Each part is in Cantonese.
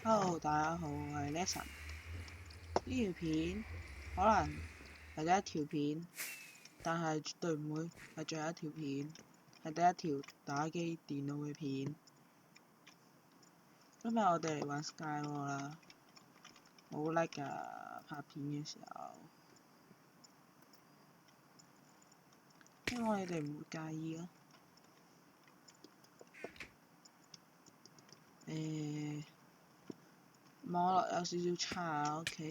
Hello，大家好，我係 Lesson。呢條片可能係第一條片，但係絕對唔會係最後一條片，係第一條打機電腦嘅片。今日我哋嚟玩 Skyward 啦，好叻㗎，拍片嘅時候，希望你哋唔會介意啊。網絡有少少差啊，OK。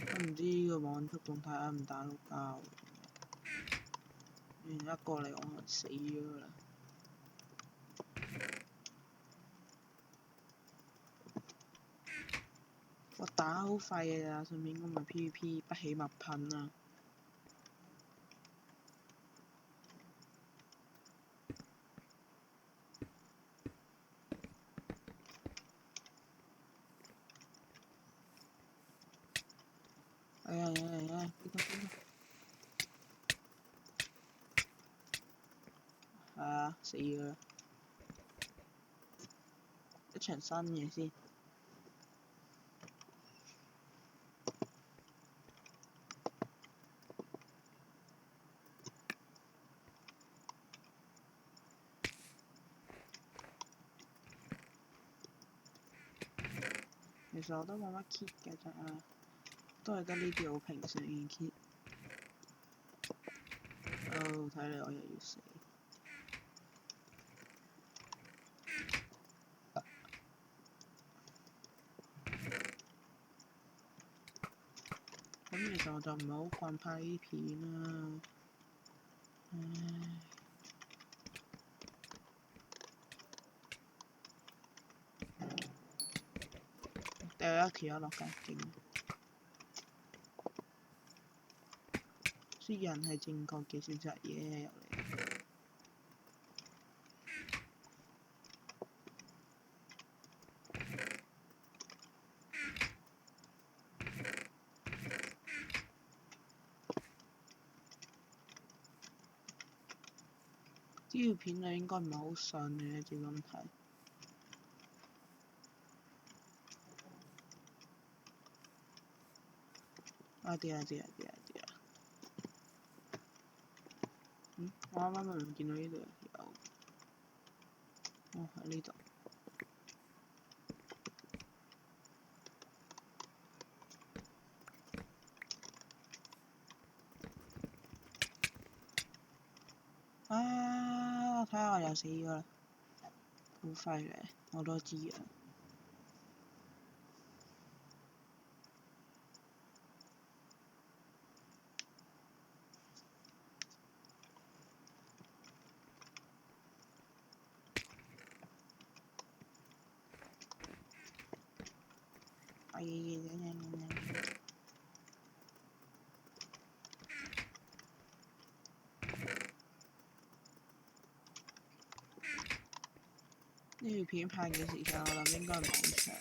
我唔知呢個網速仲睇唔打到交，一過嚟我可能死咗啦。我打好快嘅咋，順便講埋 PVP 不起物品啊！哎呀，邊個？係啊，死咗啦！一場新嘢先。其實我都冇乜 kit 嘅咋，都係得呢啲好平常嘅 kit。哦，睇嚟我又要死。咁其實我就唔係好慣拍呢啲片啦。唉，掉一條落街勁。雖然係正確嘅選擇嘢入嚟。呢條片就應該唔係好順嘅，照咁睇。跌啊！我啱啱咪唔見到呢度有條友。哦，喺呢度。啊！我睇下我又死咗啦，好廢嘅，我都知啊。呢條片拍嘅時間，我諗應該唔係好長。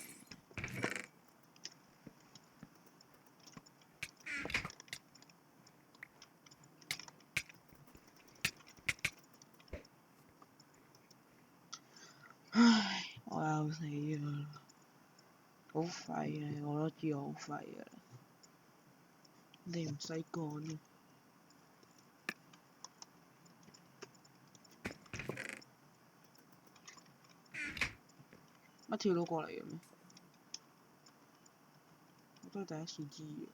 唉，我又死咗啦，好廢嘅，我都知我好廢嘅啦。你唔使講。乜跳到過嚟嘅咩？我都係第一次知嘅。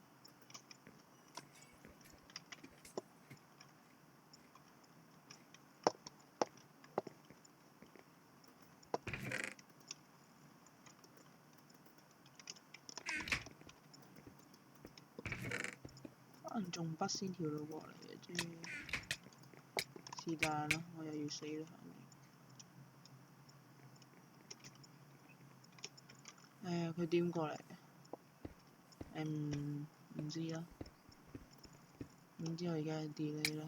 可能仲筆先跳到過嚟嘅啫。是但啦，我又要死啦，反正。佢點過嚟？唔知啦。總之我而家係 delay 啦。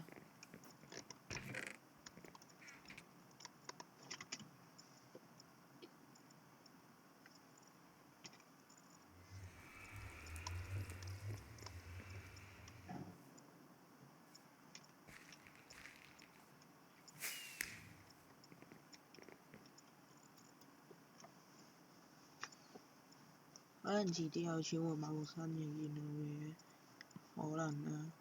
能遲啲有錢會買部新嘅電腦嘅，可能啊。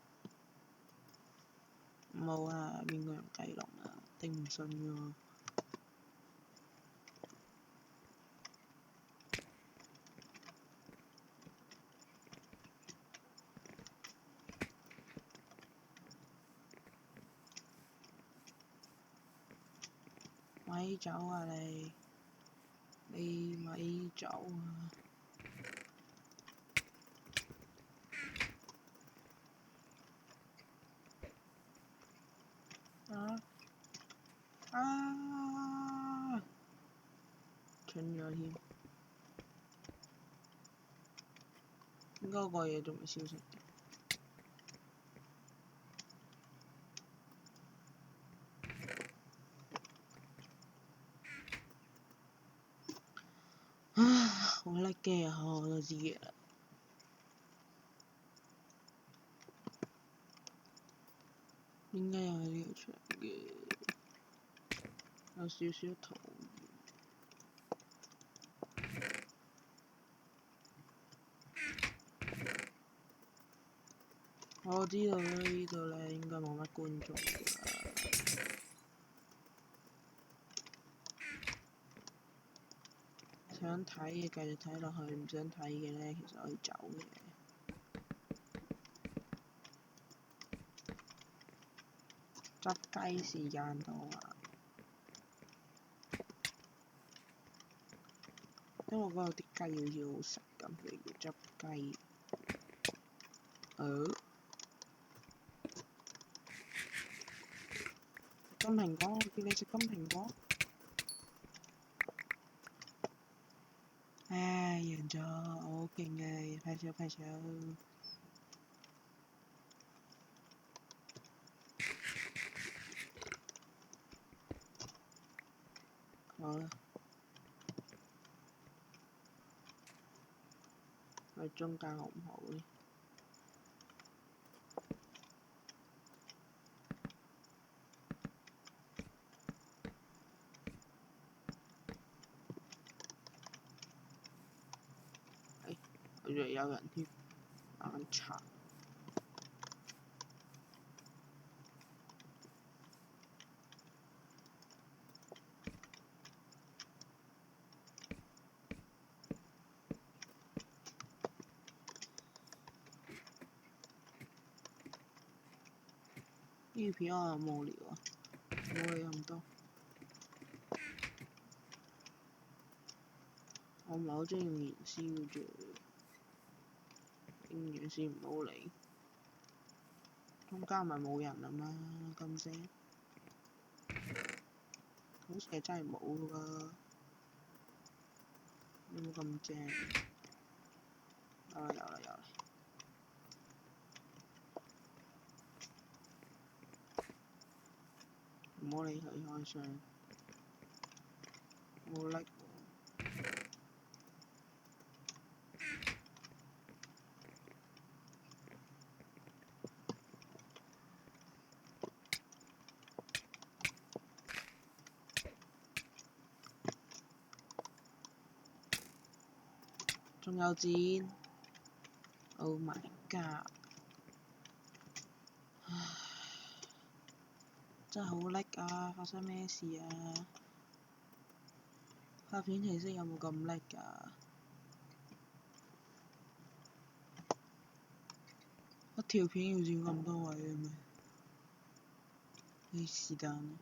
冇啊，邊個用雞籠啊？頂唔順嘅喎。咪走啊你！你咪走啊！啊！啊！蠢咗添，應該個嘢仲未消失。好叻嘅啊！我都知嘅啦。點解又係呢個場嘅？有少少討厭。我知道呢度咧應該冇乜觀眾㗎啦。想睇嘅繼續睇落去，唔想睇嘅咧其實可以走嘅。執雞時間到啊！因為嗰度啲雞好似好食咁，所以要執雞。金蘋果，我叫你食金蘋果。唉，贏咗，我好勁嘅，拍手拍手。好啦，去中間好唔好咧？我以為有人添，眼殘。呢片我又無聊啊，冇理咁多。我唔係好中意用燃燒嘅啫，用燃燒唔好理。中間咪冇人啊嘛，咁正。好似係真係冇㗎，有冇咁正？有啦有啦有啦。唔好理佢開箱，冇叻喎。仲有箭 ！Oh my god！ 唉，真係好叻啊！發生咩事啊？拍片程式有冇咁叻㗎？一條片要佔咁多位嘅咩？啲是但。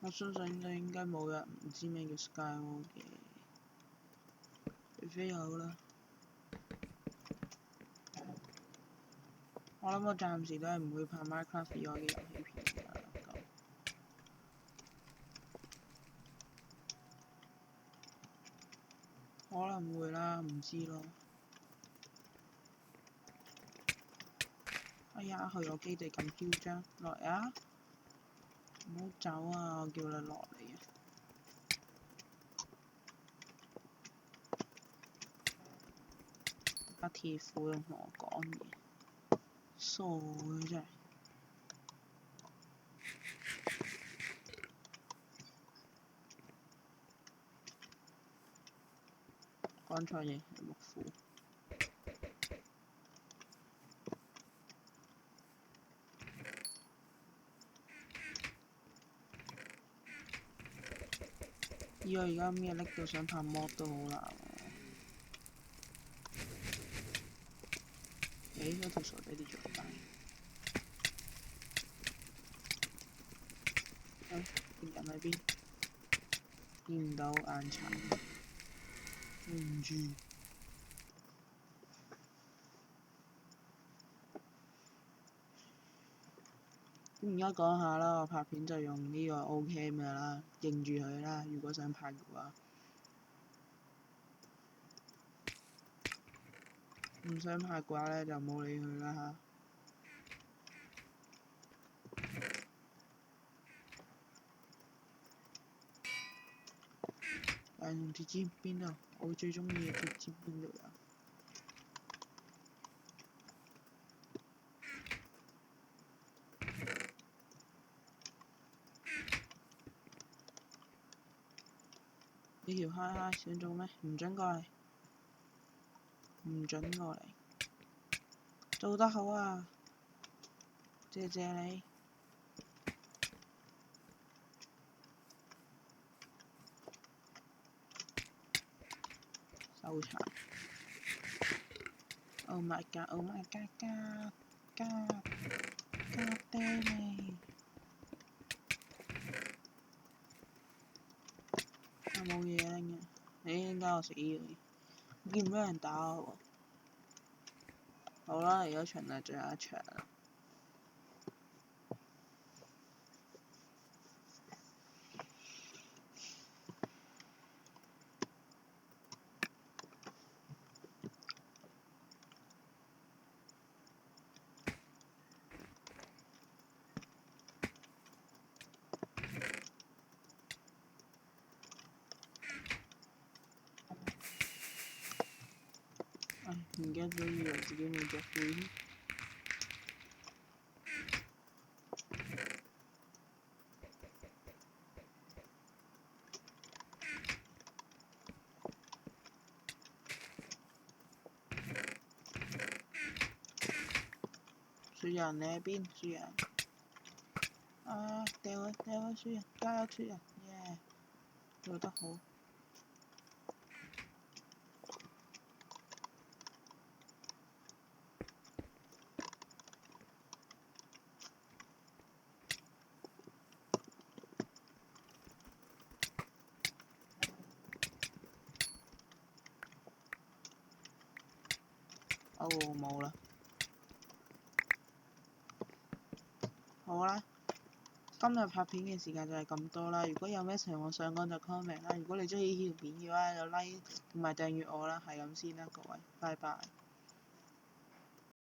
我相信應該冇人唔知咩叫 Skyward 嘅，除非有啦。我諗我暫時都係唔會拍 Minecraft 以外嘅遊戲片㗎啦。可能會啦，唔知咯。哎呀，去我基地咁囂張，落嚟啊！唔好走啊！我叫你落嚟啊！把鐵斧仲同我講嘢，傻嘅真係。乾菜型木斧。以我而家咩拎到想拍摩都好難喎。嗰條傻仔跌咗低。敵人喺邊？見唔到眼殘。對唔住。咁而家講下啦，我拍片就用呢個 O-cam 嘅啦，認住佢啦。如果想拍嘅話，唔想拍嘅話咧就冇理佢啦嚇。鐵尖邊度？我最中意嘅鐵尖邊度有？呢條嗨嗨想做咩？唔准過嚟！唔准過嚟！做得好啊！謝謝你。收柴。Oh my god! Oh my god! God damn it！我冇嘢拎嘅。點解我死咗？見唔到人打我喎。好啦，嚟咗場啦，最後一場啦。唔記得咗，以為自己冇着褲。雪人你喺邊？雪人。掉佢雪人，加油雪人，耶！做得好。冇啦。好啦，今日拍片嘅時間就係咁多啦。如果有咩情況想講就 comment 啦。如果你中意呢條片嘅話，就 like 同埋訂閱我啦。係咁先啦，各位，拜拜。